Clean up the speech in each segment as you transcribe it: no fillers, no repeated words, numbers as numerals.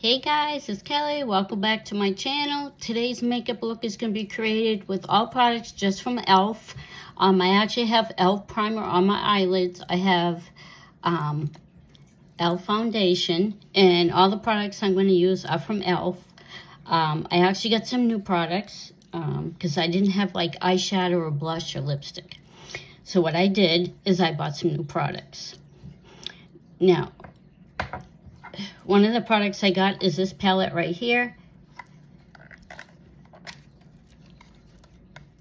Hey guys, it's Kelly. Welcome back to my channel. Today's makeup look is going to be created with all products just from e.l.f. I actually have e.l.f. primer on my eyelids. I have e.l.f. foundation, and all the products I'm going to use are from e.l.f. I actually got some new products because I didn't have like eyeshadow or blush or lipstick. So what I did is I bought some new products. Now, one of the products I got is this palette right here.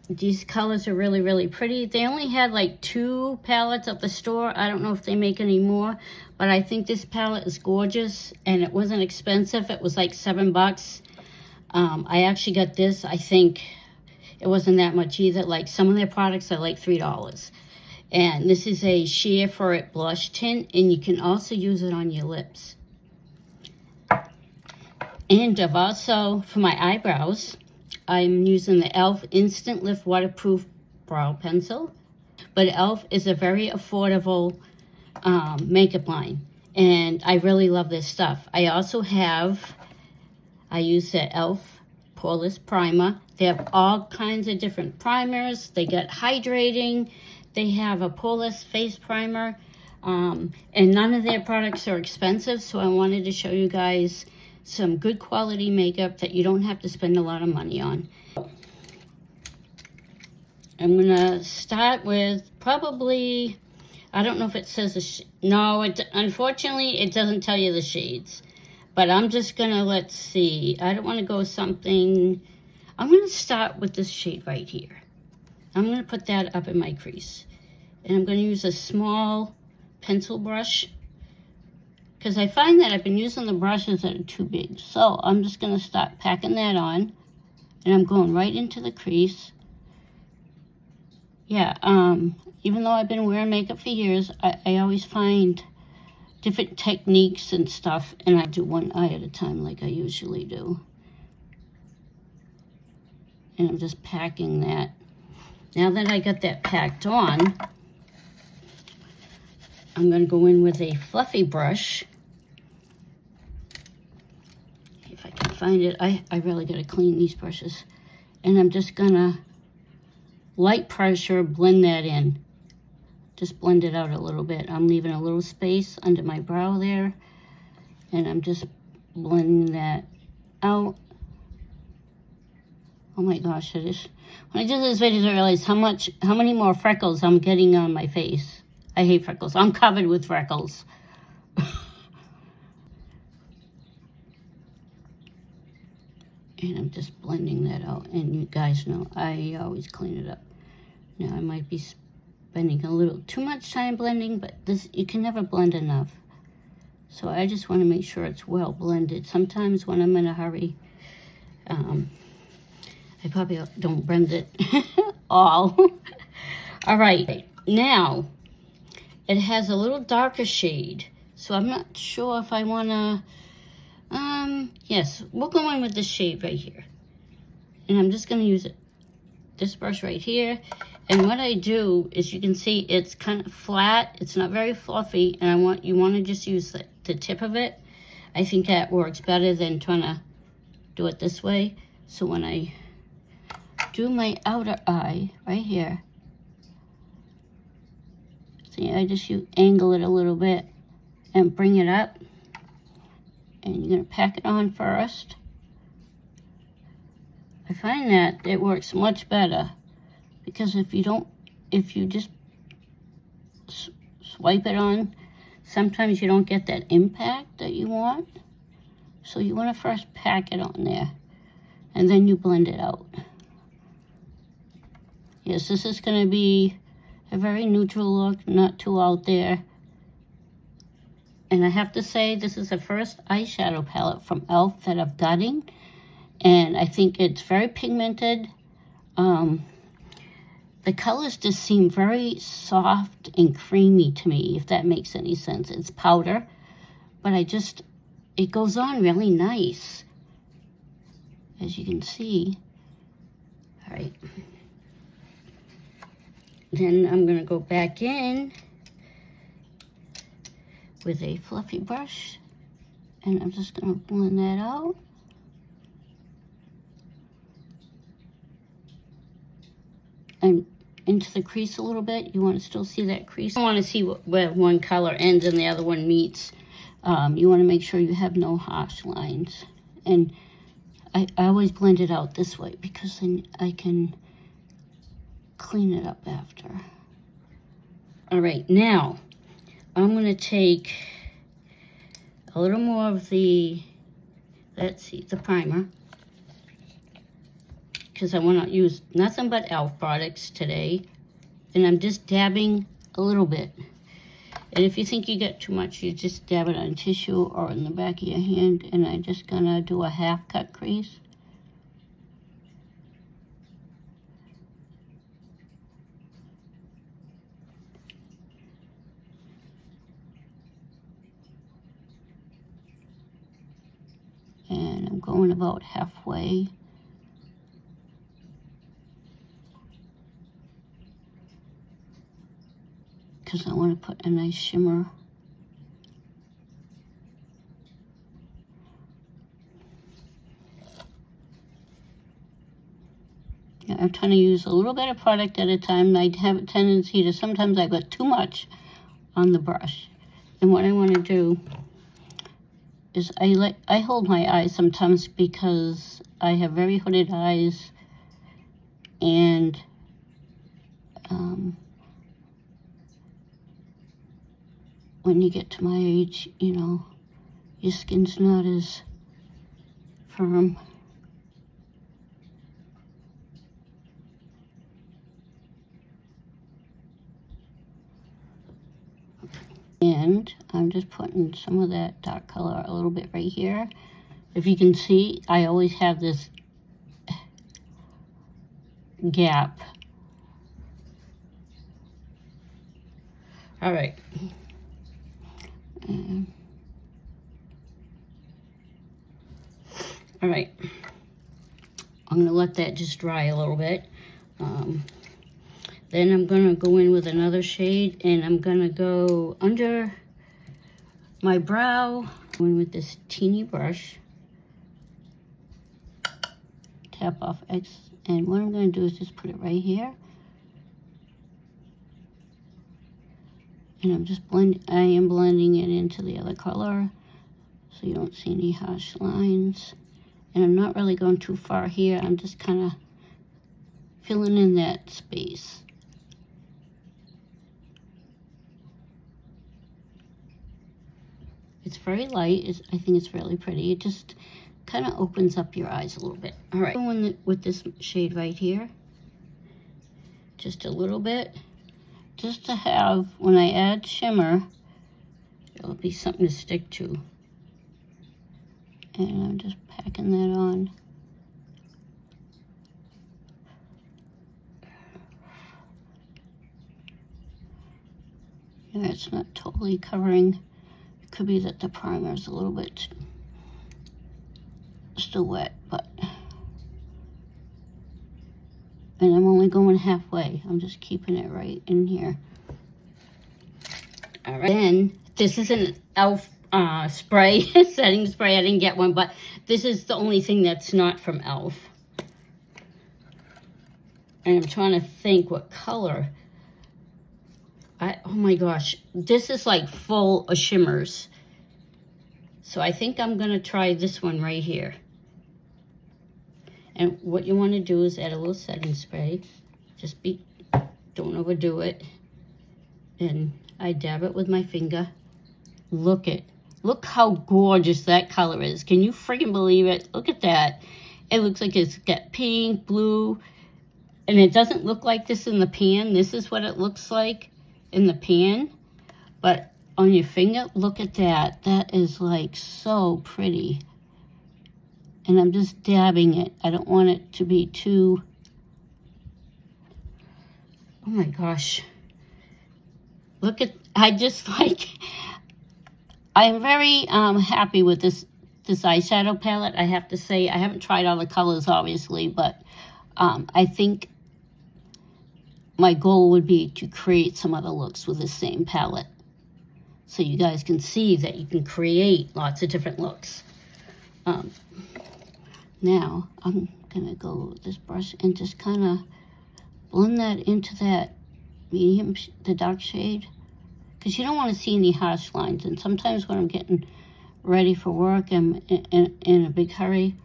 These colors are really, really pretty. They only had like 2 palettes at the store. I don't know if they make any more, but I think this palette is gorgeous, and it wasn't expensive. It was like $7. I actually got this. I think it wasn't that much either. Like some of their products are like $3. And this is a Sheer For It blush tint, and you can also use it on your lips. And I've also, for my eyebrows, I'm using the e.l.f. Instant Lift Waterproof Brow Pencil. But e.l.f. is a very affordable makeup line, and I really love this stuff. I use the e.l.f. Poreless Primer. They have all kinds of different primers. They get hydrating. They have a poreless face primer. And none of their products are expensive, so I wanted to show you guys some good quality makeup that you don't have to spend a lot of money on. I'm gonna start with probably, I don't know if it says unfortunately it doesn't tell you the shades, but I'm just gonna, let's see, I don't want to go something, I'm gonna start with this shade right here. I'm gonna put that up in my crease, and I'm gonna use a small pencil brush, because I find that I've been using the brushes that are too big. So I'm just going to start packing that on. And I'm going right into the crease. Yeah, even though I've been wearing makeup for years, I always find different techniques and stuff. And I do one eye at a time like I usually do. And I'm just packing that. Now that I got that packed on, I'm going to go in with a fluffy brush. If I can find it, I really got to clean these brushes. And I'm just going to light pressure blend that in. Just blend it out a little bit. I'm leaving a little space under my brow there. And I'm just blending that out. Oh my gosh, when I did this video, I realized how many more freckles I'm getting on my face. I hate freckles. I'm covered with freckles. And I'm just blending that out. And you guys know, I always clean it up. Now, I might be spending a little too much time blending, but you can never blend enough. So I just want to make sure it's well blended. Sometimes when I'm in a hurry, I probably don't blend it all. All right, now, it has a little darker shade, so I'm not sure if I want to, yes, we'll go in with this shade right here. And I'm just going to use this brush right here. And what I do is, you can see it's kind of flat, it's not very fluffy, and you want to just use the tip of it. I think that works better than trying to do it this way. So when I do my outer eye right here, see, I just angle it a little bit and bring it up. And you're going to pack it on first. I find that it works much better, because if you just swipe it on, sometimes you don't get that impact that you want. So you want to first pack it on there, and then you blend it out. Yes, this is going to be a very neutral look, not too out there. And I have to say, this is the first eyeshadow palette from e.l.f. that I've gotten. And I think it's very pigmented. The colors just seem very soft and creamy to me, if that makes any sense. It's powder, but it goes on really nice, as you can see. All right. Then I'm going to go back in with a fluffy brush And I'm just going to blend that out. And into the crease a little bit. You want to still see that crease. You want to see where one color ends and the other one meets. You want to make sure you have no harsh lines. And I always blend it out this way because then I can clean it up after. All right, now I'm going to take a little more of the, let's see, the primer, because I want to use nothing but e.l.f. products today, and I'm just dabbing a little bit. And if you think you get too much, you just dab it on tissue or in the back of your hand, and I'm just going to do a half cut crease. And I'm going about halfway. Because I want to put a nice shimmer. Yeah, I'm trying to use a little bit of product at a time. I have a tendency to, sometimes I got too much on the brush. And what I want to do is I hold my eyes sometimes because I have very hooded eyes, and when you get to my age, you know, your skin's not as firm. And I'm just putting some of that dark color a little bit right here. If you can see, I always have this gap. All right. All right. I'm going to let that just dry a little bit. Then I'm going to go in with another shade, and I'm going to go under my brow. Go in with this teeny brush. Tap off X. And what I'm going to do is just put it right here. And I'm just I am blending it into the other color so you don't see any harsh lines. And I'm not really going too far here. I'm just kind of filling in that space. It's very light. I think it's really pretty. It just kind of opens up your eyes a little bit. All right, going with this shade right here, just a little bit, just to have, when I add shimmer, it'll be something to stick to. And I'm just packing that on. Yeah, it's not totally covering. It could be that the primer is a little bit still wet, but, and I'm only going halfway. I'm just keeping it right in here. All right, then this is an e.l.f. Spray, setting spray. I didn't get one, but this is the only thing that's not from e.l.f. And I'm trying to think what color. Oh my gosh, this is like full of shimmers. So I think I'm gonna try this one right here. And what you want to do is add a little setting spray. Just don't overdo it. And I dab it with my finger. Look how gorgeous that color is. Can you freaking believe it? Look at that. It looks like it's got pink, blue, and it doesn't look like this in the pan. This is what it looks like in the pan. But on your finger, look at that. That is like so pretty. And I'm just dabbing it. I don't want it to be too, oh my gosh. Look at, I'm very happy with this eyeshadow palette. I have to say, I haven't tried all the colors, obviously, but I think my goal would be to create some other looks with the same palette. so you guys can see that you can create lots of different looks. Now I'm gonna go with this brush and just kind of blend that into that medium, the dark shade, because you don't want to see any harsh lines. And sometimes when I'm getting ready for work and in a big hurry,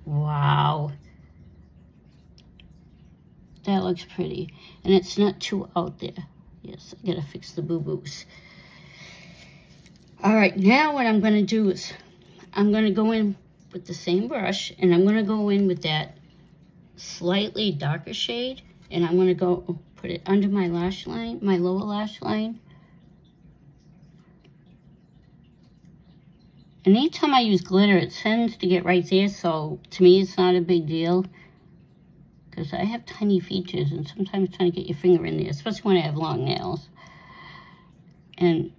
wow, that looks pretty, and it's not too out there. Yes, I gotta fix the boo-boos. All right, now what I'm gonna do is I'm gonna go in with the same brush, and I'm gonna go in with that slightly darker shade, and I'm gonna go put it under my lash line, my lower lash line. And anytime I use glitter, it tends to get right there, so to me it's not a big deal, because I have tiny features, and sometimes trying to get your finger in there, especially when I have long nails. And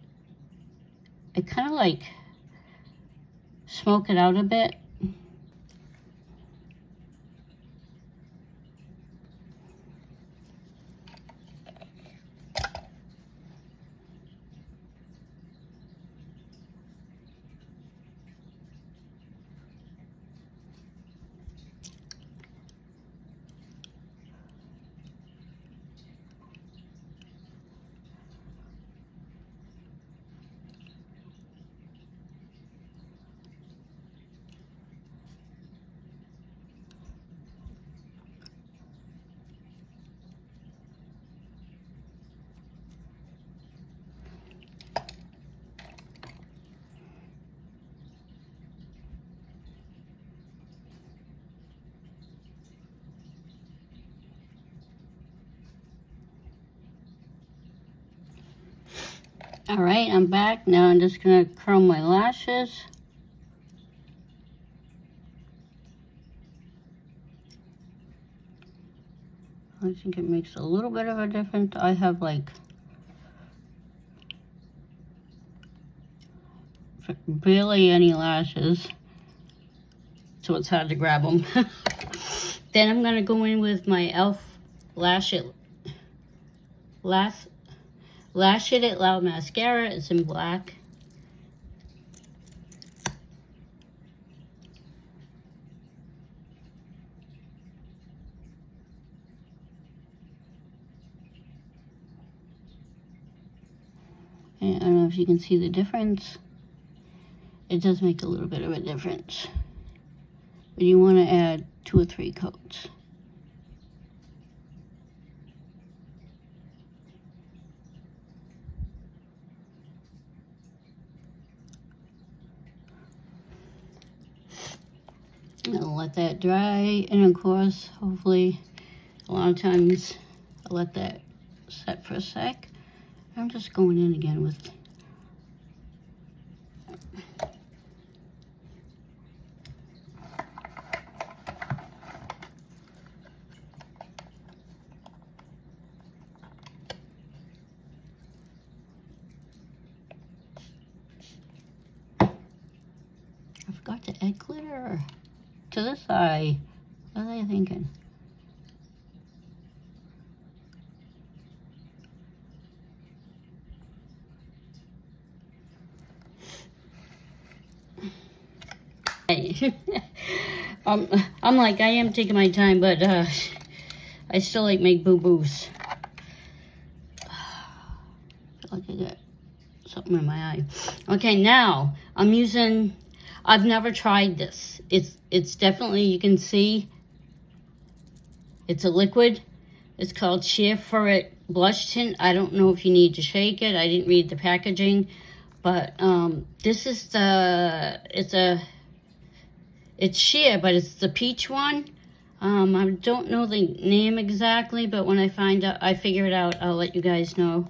I kind of like smoke it out a bit. All right, I'm back. Now I'm just gonna curl my lashes. I think it makes a little bit of a difference. I have like barely any lashes, so it's hard to grab them. Then I'm gonna go in with my e.l.f. Lash It Loud mascara. It's in black. And I don't know if you can see the difference. It does make a little bit of a difference. But you want to add 2 or 3 coats. I'll let that dry, and of course, hopefully, a lot of times I'll let that set for a sec. I'm just going in again with I forgot to add glitter to this eye. What was I thinking? I'm like, I am taking my time, but I still like make boo-boos. I feel like I got something in my eye. Okay, now I'm using, I've never tried this. It's definitely, you can see, it's a liquid. It's called Sheer For It Blush Tint. I don't know if you need to shake it. I didn't read the packaging, but this is the, it's sheer, but it's the peach one. I don't know the name exactly, but when I figure it out, I'll let you guys know.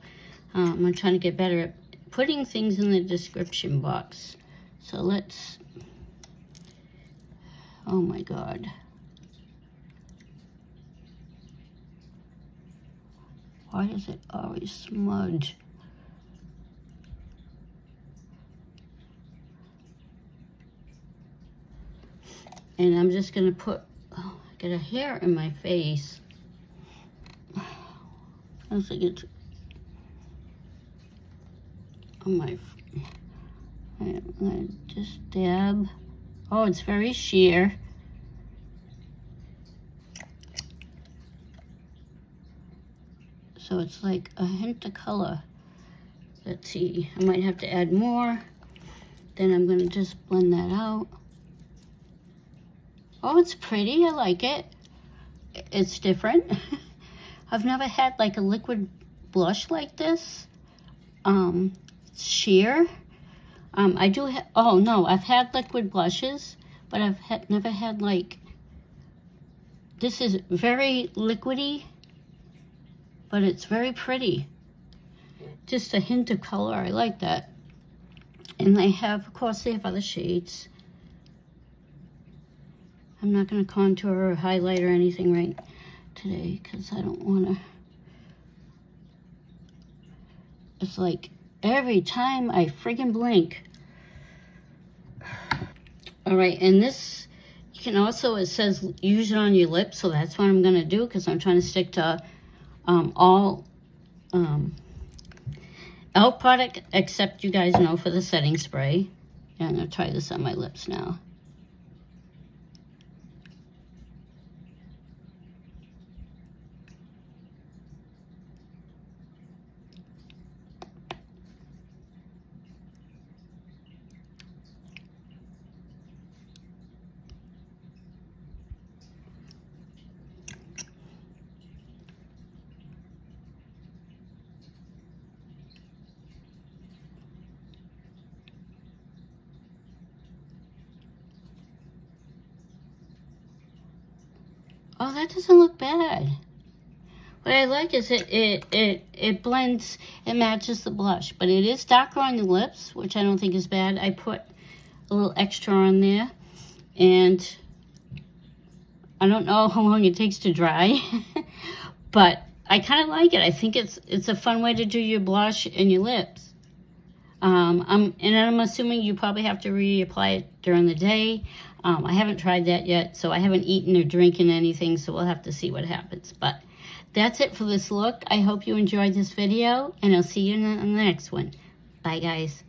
I'm trying to get better at putting things in the description box. So let's, oh my God. Why does it always smudge? And I'm just gonna put, oh, I got a hair in my face. I think it's, on my, I'm gonna just dab. Oh, it's very sheer. So it's like a hint of color. Let's see, I might have to add more. Then I'm gonna just blend that out. Oh, it's pretty, I like it. It's different. I've never had like a liquid blush like this. Sheer. I do have, oh no, I've had liquid blushes, but I've never had like, this is very liquidy, but it's very pretty. Just a hint of color, I like that. And they have, of course, they have other shades. I'm not going to contour or highlight or anything right today because I don't want to. It's like every time I friggin' blink. All right, and this, you can also, it says use it on your lips, so that's what I'm going to do because I'm trying to stick to all e.l.f. product except, you guys know, for the setting spray. And I'm going to try this on my lips now. Oh, that doesn't look bad. What I like is it blends, it matches the blush, but it is darker on the lips, which I don't think is bad. I put a little extra on there, and I don't know how long it takes to dry, but I kind of like it. I think it's a fun way to do your blush and your lips. I'm assuming you probably have to reapply it during the day. I haven't tried that yet, so I haven't eaten or drinking anything, so we'll have to see what happens. But that's it for this look. I hope you enjoyed this video, and I'll see you in the next one. Bye, guys.